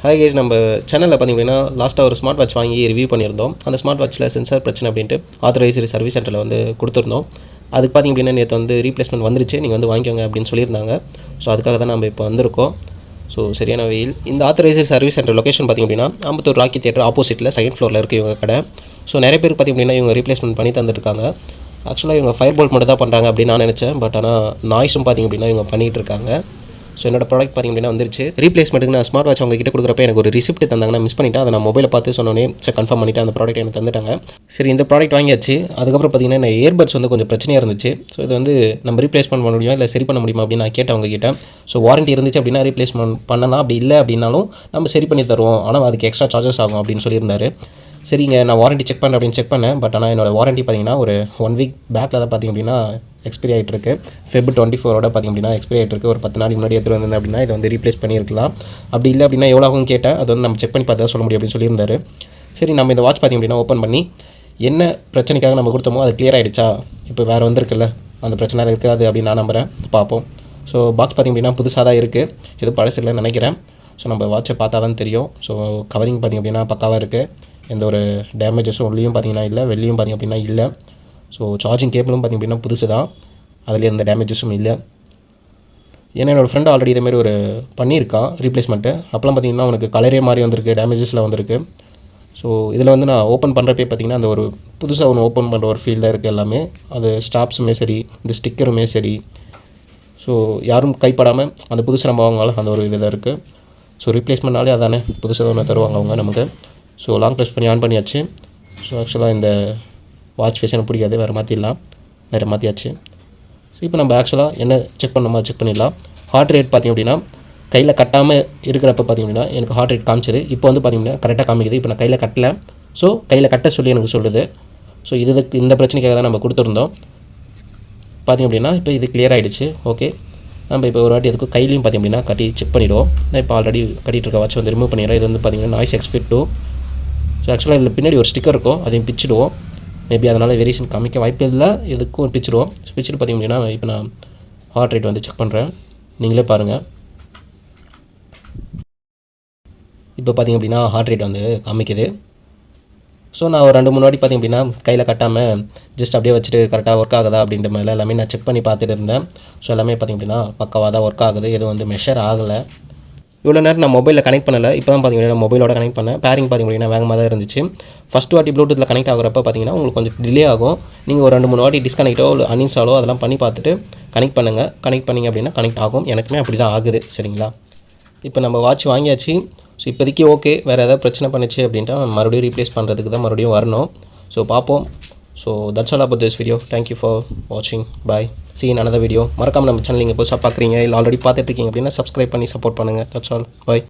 Hi guys, நம்ம சேனலில் பார்த்திங்கன்னா லாஸ்ட்டாக ஒரு ஸ்மார்ட் வாட்ச் வாங்கி ரிவ்யூ பண்ணியிருந்தோம். அந்த ஸ்மார்ட் வாட்சில் சென்சார் பிரச்சனை அப்படின்ட்டு ஆத்தரைஸ்டு சர்வீஸ் சென்டரில் வந்து கொடுத்துருந்தோம். அதுக்கு பார்த்திங்க அப்படின்னா நேற்று வந்து ரீப்ளேஸ்மெண்ட் வந்துருச்சு, நீங்கள் வந்து வாங்கிக்கோங்க அப்படின்னு சொல்லியிருந்தாங்க. ஸோ அதுக்காக தான் நம்ம இப்போ வந்திருக்கோம். ஸோ சரியான வெயில். இந்த ஆத்தரைஸ்டு சர்வீஸ் சென்டர் லொக்கேஷன் பார்த்திங்க அப்படின்னா அம்பத்தூர் ராக்கி தியேட்டர் ஆப்போசிட்டில் செகண்ட் ஃப்ளோரில் இருக்குது இவங்க கடை. ஸோ நிறைய பேர் பார்த்திங்க அப்படின்னா இவங்க ரீப்ளேஸ்மெண்ட் பண்ணி தந்துட்டுருக்காங்க. ஆக்சுவலாக இவங்க ஃபயர் போல்ட் மட்டும் தான் பண்ணுறாங்க அப்படின்னு நான் நினச்சேன். பட் ஆனால் நாய்ஸும் பார்த்திங்க அப்படின்னா இவங்க பண்ணிகிட்டு இருக்காங்க. ஸோ என்னோட ப்ராடக்ட் பார்த்திங்க அப்படின்னா வந்துருச்சு. ரீப்ளேஸ்மெண்ட்டுக்கு நான் ஸ்மார்ட் வாட்ச் அவங்க கிட்ட கொடுக்குறப்ப எனக்கு ஒரு ரிசிப்ட் தந்தாங்க. நான் மிஸ் பண்ணிவிட்டேன். அதை நான் மொபைலை பார்த்து சொன்னோன்னே கன்ஃபார்ம் பண்ணிவிட்டு அந்த ப்ராடக்ட் எனக்கு தந்துட்டாங்க. சரி, இந்த ப்ராடக்ட் வாங்கியாச்சு. அதுக்கப்புறம் பார்த்திங்கன்னா இந்த இயர்பட்ஸ் வந்து கொஞ்சம் பிரச்சனையாக இருந்துச்சு. ஸோ இது வந்து நம்ம ரீப்ளேஸ்மெண்ட் பண்ண முடியுமா இல்லை சரி பண்ண முடியுமா அப்படின்னு நான் கேட்டேன் அவங்க கிட்ட. ஸோ வாரண்ட்டி இருந்துச்சு அப்படின்னா ரீப்ளேஸ்மெண்ட் பண்ணலாம், அப்படி இல்லை அப்படின்னாலும் நம்ம சரி பண்ணி தருவோம், ஆனால் அதுக்கு எக்ஸ்ட்ரா சார்ஜஸ் ஆகும் அப்படின்னு சொல்லியிருந்தாரு. சரிங்க, நான் வாரண்ட்டி செக் பண்ணுறேன் அப்படின்னு செக் பண்ணேன். பட் ஆனால் என்னோடய வாரண்ட்டி பார்த்திங்கன்னா ஒரு 1 வீக் பேக்கில் தான் பார்த்திங்க அப்படின்னா எக்ஸ்பைரி ஆகிட்டுருக்கு. Feb 24 பார்த்திங்க அப்படின்னா எக்ஸ்பைரி ஆகிட்டுருக்கு. ஒரு 10 நாளைக்கு முன்னாடி எடுத்துகிட்டு வந்திருந்தேன் அப்படின்னா இதை வந்து ரீப்ளேஸ் பண்ணியிருக்கலாம். அப்படி இல்லை அப்படின்னா எவ்வளோ ஆகும் கேட்டேன். அது வந்து நம்ம செக் பண்ணி பார்த்தா சொல்ல முடியும் அப்படின்னு சொல்லியிருந்தாரு. சரி, நம்ம இந்த வாட்ச் பார்த்திங்க அப்படின்னா ஓப்பன் பண்ணி என்ன பிரச்சனைக்காக நம்ம கொடுத்தோமோ அது கிளியர் ஆகிடுச்சா, இப்போ வேறு வந்திருக்குல்ல அந்த பிரச்சனை இருக்காது அப்படின்னு நான் நம்புகிறேன். பார்ப்போம். ஸோ பாக்ஸ் பார்த்திங்க அப்படின்னா புதுசாக தான் இருக்குது, எதுவும் பழசு இல்லைன்னு நினைக்கிறேன். ஸோ நம்ம வாட்சை பார்த்தா தான் தெரியும். ஸோ கவரிங் பார்த்திங்க அப்படின்னா பக்காவாக இருக்குது. எந்த ஒரு டேமேஜஸும் உள்ளேயும் பார்த்திங்கன்னா இல்லை, வெளியும் பார்த்திங்க அப்படின்னா இல்லை. ஸோ சார்ஜிங் கேபிளும் பார்த்திங்க அப்படின்னா புதுசு தான், அதில் எந்த டேமேஜஸும் இல்லை. ஏன்னா என்னோடய ஃப்ரெண்டு ஆல்ரெடி இதேமாரி ஒரு பண்ணியிருக்கான் ரீப்ளேஸ்மெண்ட்டு. அப்போலாம் பார்த்திங்கன்னா அவனுக்கு கலரே மாதிரி வந்திருக்கு, டேமேஜஸில் வந்திருக்கு. ஸோ இதில் வந்து நான் ஓப்பன் பண்ணுறப்பே பார்த்திங்கன்னா அந்த ஒரு புதுசாக ஒன்று ஓப்பன் பண்ணுற ஒரு ஃபீல் தான் இருக்குது எல்லாமே. அது ஸ்டாப்ஸுமே சரி, இந்த ஸ்டிக்கருமே சரி, ஸோ யாரும் கைப்படாமல் அந்த புதுசு நம்ம வாங்கலாம், அந்த ஒரு இதில் இருக்குது. ஸோ ரீப்ளேஸ்மெண்ட்னாலே அதானே, புதுசாக ஒன்று தருவாங்க அவங்க நமக்கு. ஸோ லாங் ப்ரெஸ் பண்ணி ஆன் பண்ணியாச்சு. ஸோ ஆக்சுவலாக இந்த வாட்ச் ஃபேஸ் எனக்கு பிடிக்காது, வேறு மாற்றியாச்சு. ஸோ இப்போ நம்ம ஆக்சுவலாக என்ன செக் பண்ணணுமா செக் பண்ணிடலாம். ஹார்ட் ரேட் பார்த்திங்க அப்படின்னா கையில் கட்டாமல் இருக்கிறப்ப பார்த்திங்க அப்படின்னா எனக்கு ஹார்ட் ரேட் காமிச்சது. இப்போ வந்து பார்த்திங்க அப்படின்னா கரெக்டாக காமிக்குது. இப்போ நான் கையில் கட்டலை, ஸோ கையில் கட்ட சொல்லி எனக்கு சொல்லுது. ஸோ இதுக்கு இந்த பிரச்சனைக்காக தான் நம்ம கொடுத்துருந்தோம். பார்த்திங்க அப்படின்னா இப்போ இது கிளியர் ஆகிடுச்சு. ஓகே, நம்ம இப்போ ஒரு வாட்டி அதுக்கு கையிலையும் பார்த்திங்க அப்படின்னா கட்டி செக் பண்ணிவிடுவோம். நான் இப்போ ஆல்ரெடி கட்டிகிட்டு இருக்க வாட்ச் வந்து ரிமூவ் பண்ணிடுறேன். இது வந்து பார்த்திங்கன்னா நாய்ஸ் எக்ஸ்பெக்ட் 2. ஸோ ஆக்சுவலாக இதில் பின்னாடி ஒரு ஸ்டிக்கர் இருக்கும், அதையும் பிச்சுடுவோம். மேபி அதனால் வேரியேஷன் காமிக்க வாய்ப்பு இல்லை, இதுக்கும் பிச்சுடுவோம். பிச்சுட்டு பார்த்திங்க அப்படின்னா இப்போ நான் ஹார்ட் ரேட் வந்து செக் பண்ணுறேன், நீங்களே பாருங்கள். இப்போ பார்த்திங்க அப்படின்னா ஹார்ட் ரேட் வந்து காமிக்குது. ஸோ நான் ஒரு 2-3 வாட்டி பார்த்திங்க அப்படின்னா கையில் கட்டாமல் ஜஸ்ட் அப்படியே வச்சுட்டு கரெக்டாக ஒர்க் ஆகுதா அப்படின்ற மாதிரிலாம் எல்லாமே நான் செக் பண்ணி பார்த்துட்டு இருந்தேன். ஸோ எல்லாமே பார்த்திங்க அப்படின்னா பக்காவாக தான் ஒர்க் ஆகுது, எதுவும் வந்து மெஷர் ஆகலை. இவ்வளோ நேரம் நான் மொபைலில் கனெக்ட் பண்ணலை, இப்போ தான் பார்த்திங்கன்னா மொபைலோட கனெக்ட் பண்ணேன். பேரிங் பார்த்திங்க அப்படின்னா வேகமாக தான் இருந்துச்சு. ஃபஸ்ட் வாட்டி ப்ளூடூத்தில் கனெக்ட் ஆகிறப்ப பார்த்திங்கன்னா உங்களுக்கு கொஞ்சம் டிலே ஆகும். நீங்கள் ஒரு 2-3 வாட்டி டிஸ்கனெக்டோ இல்லை அன்இன்ஸ்டாலோ அதெல்லாம் பண்ணி பார்த்துட்டு கனெக்ட் பண்ணுங்கள். கனெக்ட் பண்ணிங்க அப்படின்னா கனெக்ட் ஆகும். எனக்குமே அப்படி தான் ஆகுது. சரிங்களா, இப்போ நம்ம வாட்ச் வாங்கியாச்சு. ஸோ இப்போதைக்கு ஓகே. வேறு ஏதாவது பிரச்சனை பண்ணிச்சு அப்படின்ட்டு மறுபடியும் ரீப்ளேஸ் பண்ணுறதுக்கு தான் மறுபடியும் வரணும். ஸோ பார்ப்போம். So that's all about this video. Thank you for வாட்சிங். பாய். See you in another video. மறக்காமல் நம்ம சேனல் நீங்கள் புதுசாக பார்க்குறீங்க இல்லை ஆல்ரெடி பார்த்துட்டு இருக்கீங்க அப்படின்னா சப்ஸ்கிரைப் பண்ணி சப்போர்ட் பண்ணுங்கள். That's all. பாய்.